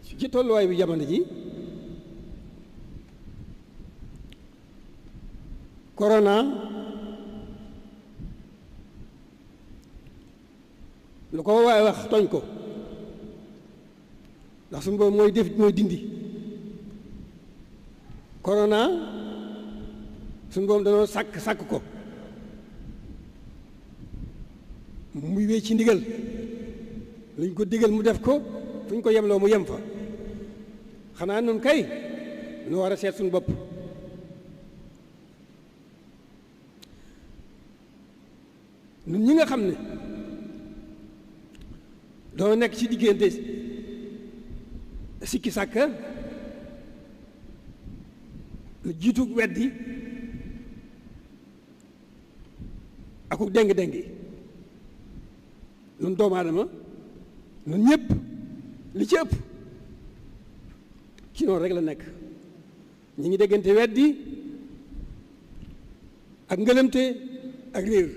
ci tolluwaay bi jamono ji corona lu ko waaye wax tooñ ko ndax suñu boobu mooy def mooy dindi corona suñu boobu danoo sàkk ko muy wéy ci ndigal luñ ko digal mu def ko fu ñu ko yemloo mu yem fa xanaa nun kay nu war a seet suñu bopp nun ñi nga xam ne doo nekk ci diggante sikki sàkka lu jiitu weddi aku déng-déngi nun doomu aadama nun ñëpp li ci ëpp ci noonu rek la nekk ñi ngi déggante weddi ak ngëlëmte ak réer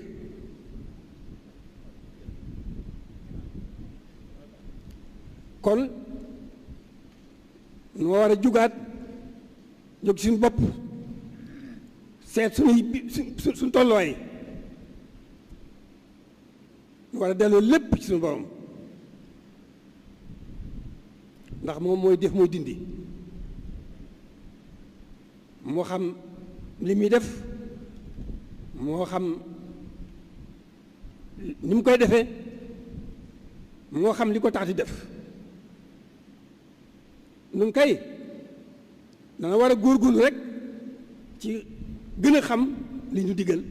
kon nu war a jugaat jóg suñu bopp seet suñu tolluwaay nu war a delloo lépp ci suñu borom ndax moom mooy def mooy dindi moo xam li muy def moo xam ni mu koy defee moo xam li ko tax di def nun kay dana war a góorgóorlu rek ci gën a xam li ñu digal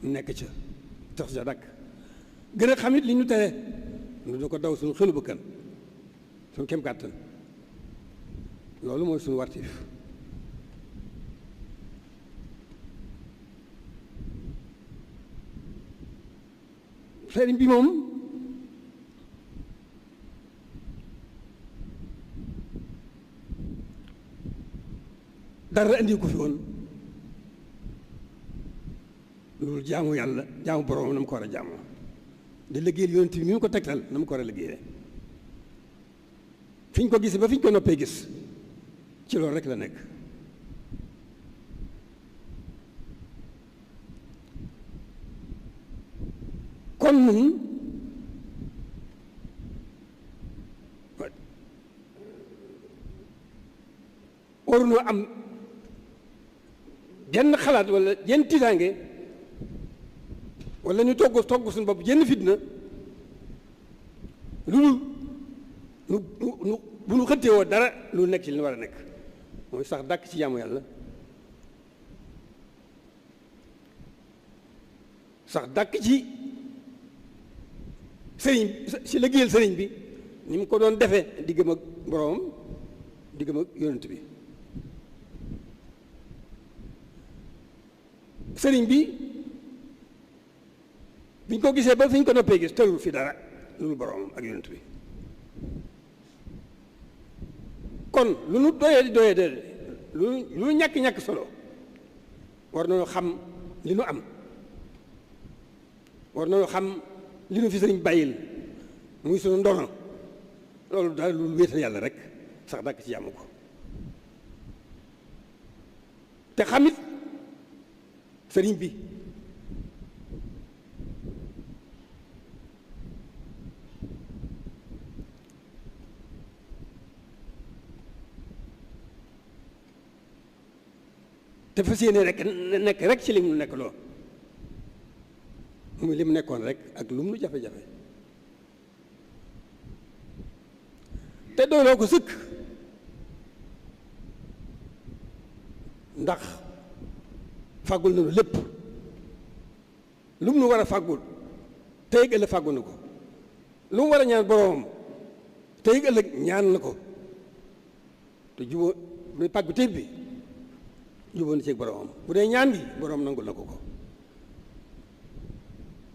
nekk ca tax ca dakk gën a xam it li ñu tere nu du ko daw suñu xelu bëkkan suñu kem kàttan loolu mooy suñu wartiif sëriñ bi moom dara indi ko fi woon loolu jaamu yàlla jaamu borom na mu ko war a jaamoo di liggéeyal yonent bi ni mu ko tegtal na mu ko war a liggéeyee fi ñu ko gisee ba fi ñu ko noppee gis ci loolu rek la nekk kon nun waruñoo am jenn xalaat wala jenn tiitaange wala ñu togg suñu bopp jenn fitna lu nu bu nu xëttee woo dara lu nekk ci li ñu war a nekk mooy sax dàkk ci jaamu yàlla sax dàkk ci sëriñ ci liggéeyal sëriñ bi ni mu ko doon defee diggam ak boroomam diggam ak yonent bi sëriñ bi biñ ko gisee ba fi ñu ko noppee gis tërul fi dara loolu boroomam ak yonent bi kon lu nu doyee de lu nu ñàkk solo war nañu xam li nu am war nañu xam li nu fi sëriñ bàyyil muy sunu ndono loolu daal lu wéetal yàlla rek sax dàkk ci yàmm ko te xamit sëriñ bi te fas yéene rek nekk rek ci li mu nekk loo muy li mu nekkoon rek ak lu mu nu jafe-jafe te dooloo ko sëkk ndax fàggul nañu lépp lu mu nu war a fàggul tey ëllëg fàggu na ko lu mu war a ñaan boroomam tey ëllëg ñaan na ko te jubóo muy pàggu tey bi jubóo na ci boroomam bu dee ñaan bi boroom nangul na ko ko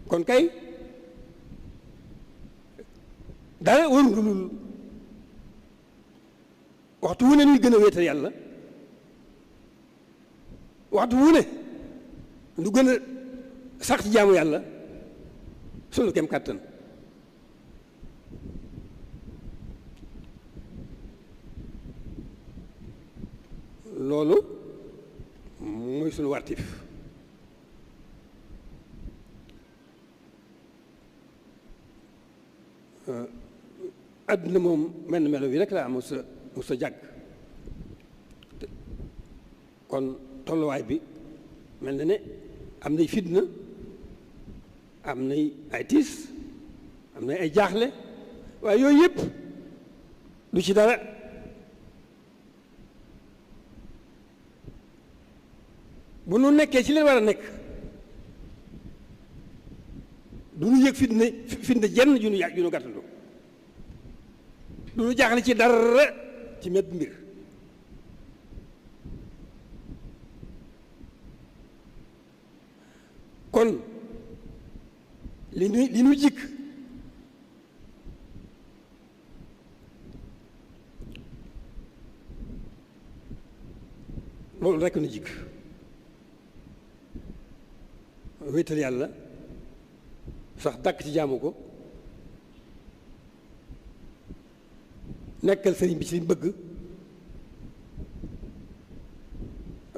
kon kay dara warul dul waxtu wu ne ñuy gën a wéetal yàlla waxtu wu ne lu gën a sax ci jaamu yàlla sunu kem kàttan loolu mooy suñu wartif. àdduna moom menn melo bi rek laa mu sa jàgg kon tolluwaay bi mel na ne am nay fitna, am nay ay tiis, am nay ay jaaxle, waaye yooyu yëpp du ci dara. bu nu nekkee ci leen war a nekk du nu yëg fitna jenn ju nu gàttandu, du nu jaaxle ci dara ci met mbir. kon li nu jikk loolu rekk nu jikk wéetal yàlla sax dàkk ci jaamu ko, nekkal sëriñ bi ci liñ bëgg,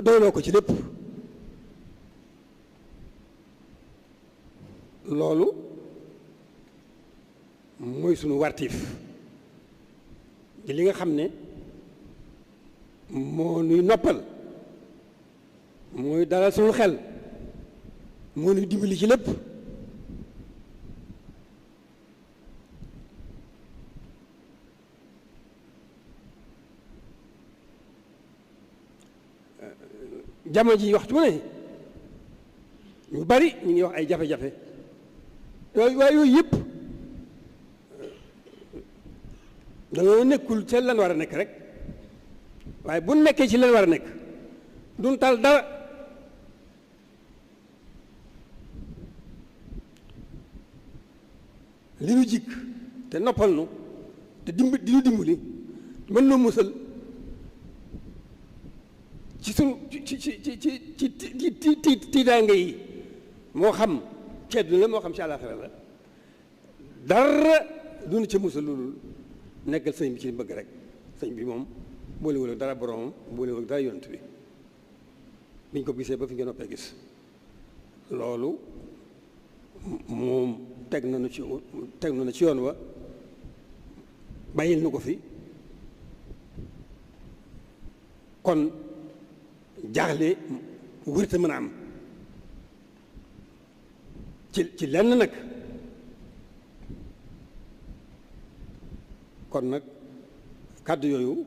doyloo ko ci lépp. loolu mooy sunu wartiif ci li nga xam ne moo nuy noppal, mooy dalal sunu xel, moo nuy dimbali ci lépp. jamono ji waxtu ne ñu bari ñu ngi wax ay jafe-jafe waaye yooyu yëpp dañoo nekkul ca lan war a nekk rek, waaye bu nekkee ci lan war a nekk duñ tal dara. li nu jikk te noppal nu te di nu dimbali mën noo musal ci sunu ci tiitaange yi, moo xam ci àdduna la moo xam ci àllaaxira la, dara du nu ca musal loolu nekkal sëñ bi ci bëgg rek. sëñ bi moom boolewul ak dara boromam, boolewul ak dara yonent bi, biñ ko gisee ba fi nga noppee gis. loolu moom teg na ci yoon wa, bàyyil nu ko fi. kon jaaxle wërta mën a am ci lenn nag. kon nag kàddu yooyu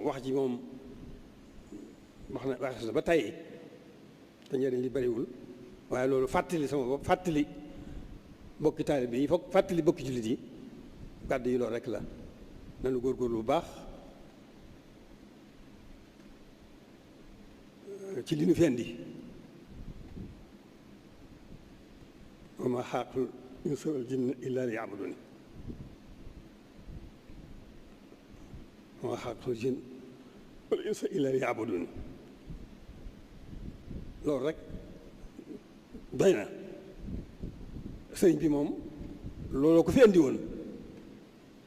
wax ji moom wax na ba tey te njëriñ li bariwul, waaye loolu fàttali sama bopp, fàttali bokki taalibe yi, foog fàttali bokki jullit yi. kàddu yi loolu rek la. nanu góorgóorlu bu baax ci li nu fi indi. wa maa xalaqtul insa wal jinna illaa liya'buduun. wa maa xalaqtul jinna wal insa illaa liya'buduun. loolu rek doy na. sëriñ bi moom looloo ko fi indi woon,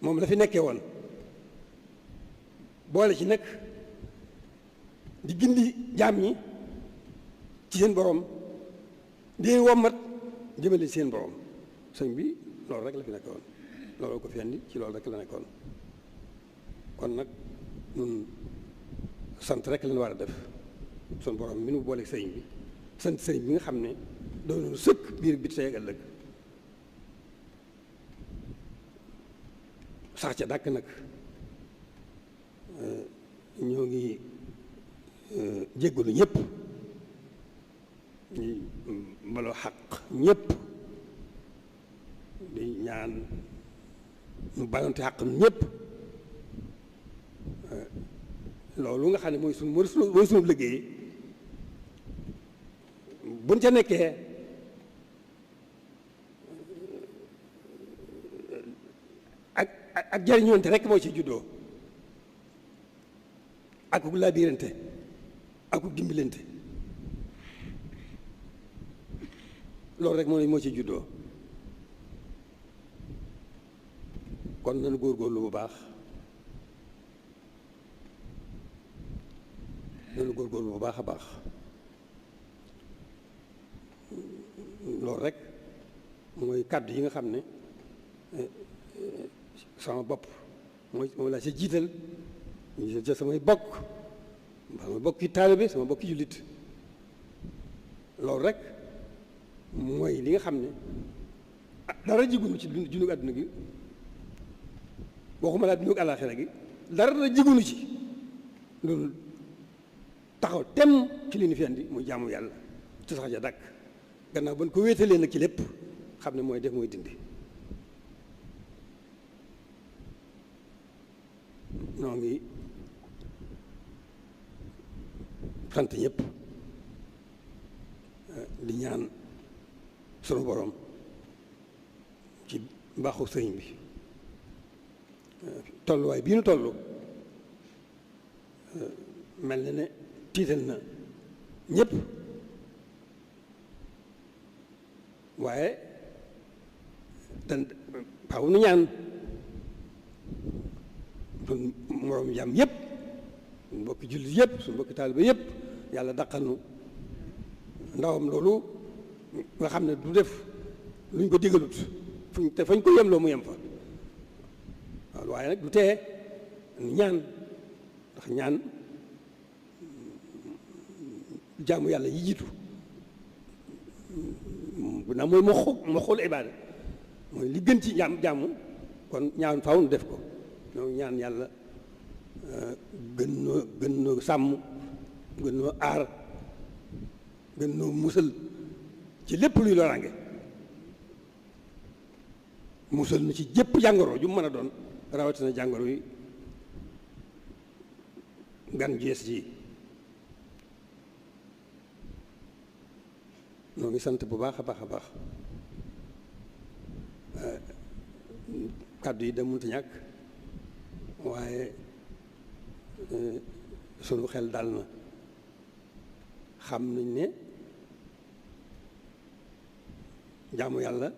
moom la fi nekkee woon, boole ci nag di gindi jaam ñi ci seen borom, di leen wommat jëmale ci seen borom. sëñ bi loolu rek la fi nekkoon, looloo ko fi indi, ci loolu rek la nekkoon. kon nag ñun sant rek lañu war a def sun borom mi nu booleeg sëriñ bi, sant sëriñ bi nga xam ne doon nañu sëkk biir bi tey ak ëllëg, sax ca dàkk nag. ñoo ngi jéggalu ñëpp, ñi mbaloo xaq ñëpp, di ñaan ñu balonte xaq ñëpp. loolu nga xam ne mooy sunu liggéey, buñ ca nekkee ak jariñoonte rek moo ci juddoo, ak ku laabirante, ak ku dimbalante. loolu rek moo ci juddoo. kon nañu góorgóorlu bu baax nanu góorgóorlu bu baax a baax. loolu rek mooy kàddu yi nga xam ne sama bopp moom laa sa jiital ñu sa samay bokki taalibe sama bokki jullit. loolu rek mooy li nga xam ne dara jigunu ci dundu àdduna gi, waxuma laa dundu àllaaxira gi, dara jigunu ci loolu taxaw tem ci li ñu fi andi muy jaamu yàlla te sax ja dàkk gannaaw ba ñu ko wéetalee nag ci lépp xam ne mooy def mooy dindi. noo ngi sant ñëpp di ñaan sunu borom ci mbaaxu sëriñ bi tolluwaay bii nu toll mel na ne tiital na ñëpp, waaye dan faaw nu ñaan suñ moroom jàmm yëpp, suñ mbokki jullit yëpp, suñ mbokki taaliba yëpp yàlla daqal nu ndawam loolu nga xam ne du def luñ ko digalut fañ ko yem loo mu yem fa waaw. waaye nag du tee ñaan, ndax ñaan jaamu yàlla yi jiitu bu naa mooy moo xool ibaada mooy li gën ci jaamu, kon ñaan faaw nu def ko. ñoo ñaan yàlla gën noo sàmm, gën noo aar, gën noo musal ci lépp luy loraange, musal na ci jëpp jàngoro ju mën a doon, rawatina jàngoro yi gan jees ji. noo ngi sant bu baax a baax a baax. kàddu yi da mënta ñàkk, waaye sunu xel dal na, xam nañ ne jaamu yàlla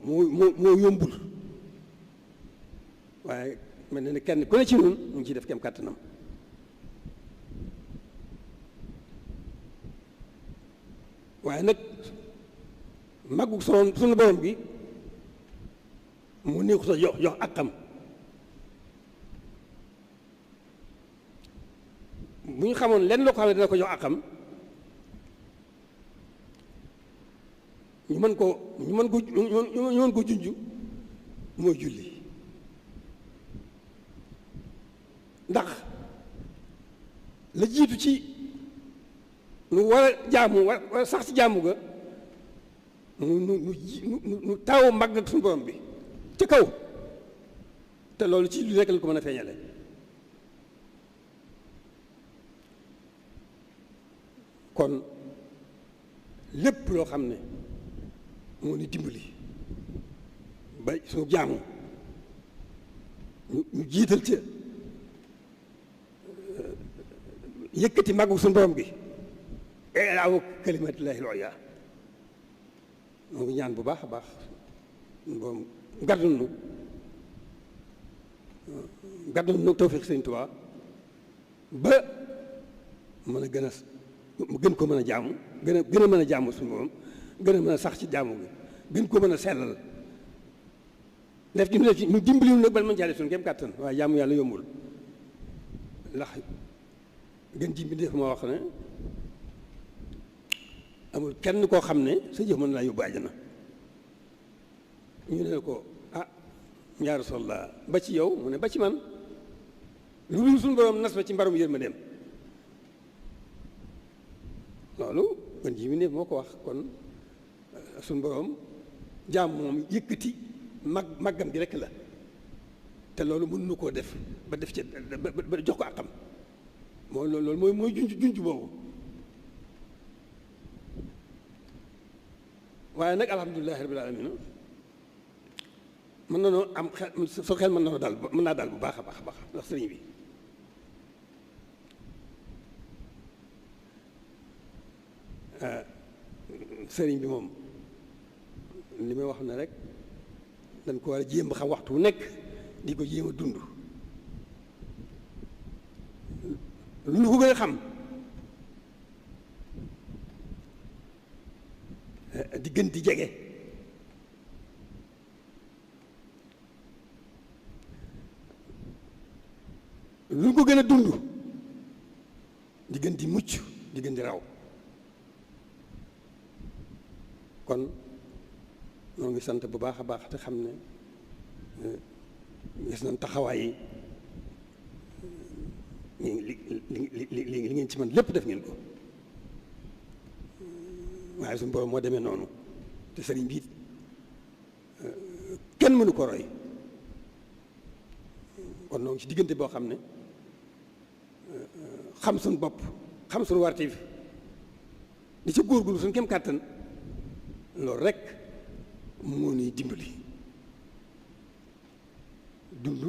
moo yombul, waaye mel na ne kenn ku ne ci ñun mu ngi ciy def kem kàttanam. waaye nag màggu sunu borom gi mu néew ko sa jox ak xam. bu ñu xamoon lenn loo ko xam ne dina ko jox ak xam, ñu mën ko junj mooy julli. ndax la jiitu ci nu war a jaamu war a sax ci jaamu ga nu taawu màgg ak suñu borom bi ca kaw, te loolu ci lu nekk lañ ko mën a feeñale. kon lépp loo xam ne moo ni dimbali ba suñu jaamu ñu jiital ca yëkkati màggu suñu borom gi ilaahu kalimatillahi al-ulya. moo ngi ñaan bu baax a baax borom gàddul nu tawfiq Sëñ Tuubaa ba mën a gën ko mën a jaamu, gën a mën a jaamu suñu borom, gën a mën a sax ci jaamu gi, gën ko mën a sellal def ci ñu dimbaliwul nag bal mën caa def suñu kéem kàttan. waaye jaamu yàlla yombul, ndax gën ji bi def ma wax ne amul kenn koo xam ne sa jëf mën laa yóbbu àjjana. ñu ne ko ah yaa Rasulallah ba ci yow, mu ne ba ci man, lu dul suñu borom nas ba ci mbarum yërmandeem. loolu gën ji bi moo ko wax. kon suñu borom jaam moom yëkkati màggam gi rekk la, te loolu mën nu koo def ba def ci ba jox ko àqam. loolu mooy junj boobu. waaye nag alhamdulilahi rabbil alamin mën na noo am xel, soo xel mën naa dal bu baax a baax a baax, ndax sëriñ bi sëriñ bi moom li may wax ne rek dañ ko war a jéem ba xam waxtu wu nekk di ko jéem a dund. lu nu ko gën a xam di gën di jege lu nu ko gën a dund di gën di mucc di gën di raw kon ñoo ngi sant bu baax a baax te xam ne gis nañ taxawaay yi li ngeen ci man lépp def ngeen ko waaye suñu borom moo demee noonu te sëriñ bi kenn mënu ko roy kon noo ngi ci diggante boo xam ne xam suñu bopp xam suñu wartiif di ci góorgóorlu suñu kem kàttan loolu rek moo ñuy dimbali dund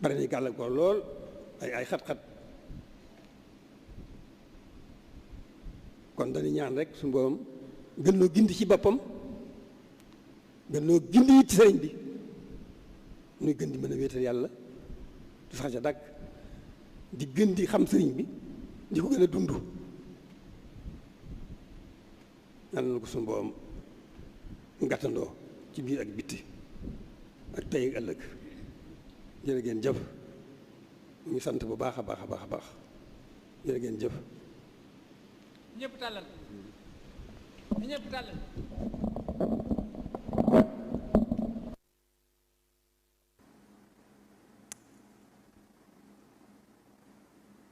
bari nañ gàllankoor lool ay xat-xat kon dañuy ñaan rek suñu borom gën noo gindi ci boppam gën noo gindi it ci sëriñ bi nuy gën di mën a wéetal yàlla du sax ca dàkk di gën di xam sëriñ bi di ko gën a dund yàlla na ko suñu borom gàttandoo ci biir ak bitti ak tey ak ëllëg jërë ngeen jëf ñu ngi sant bu baax a baax a baax a baax jërë ngeen jëf ñëpp tàllal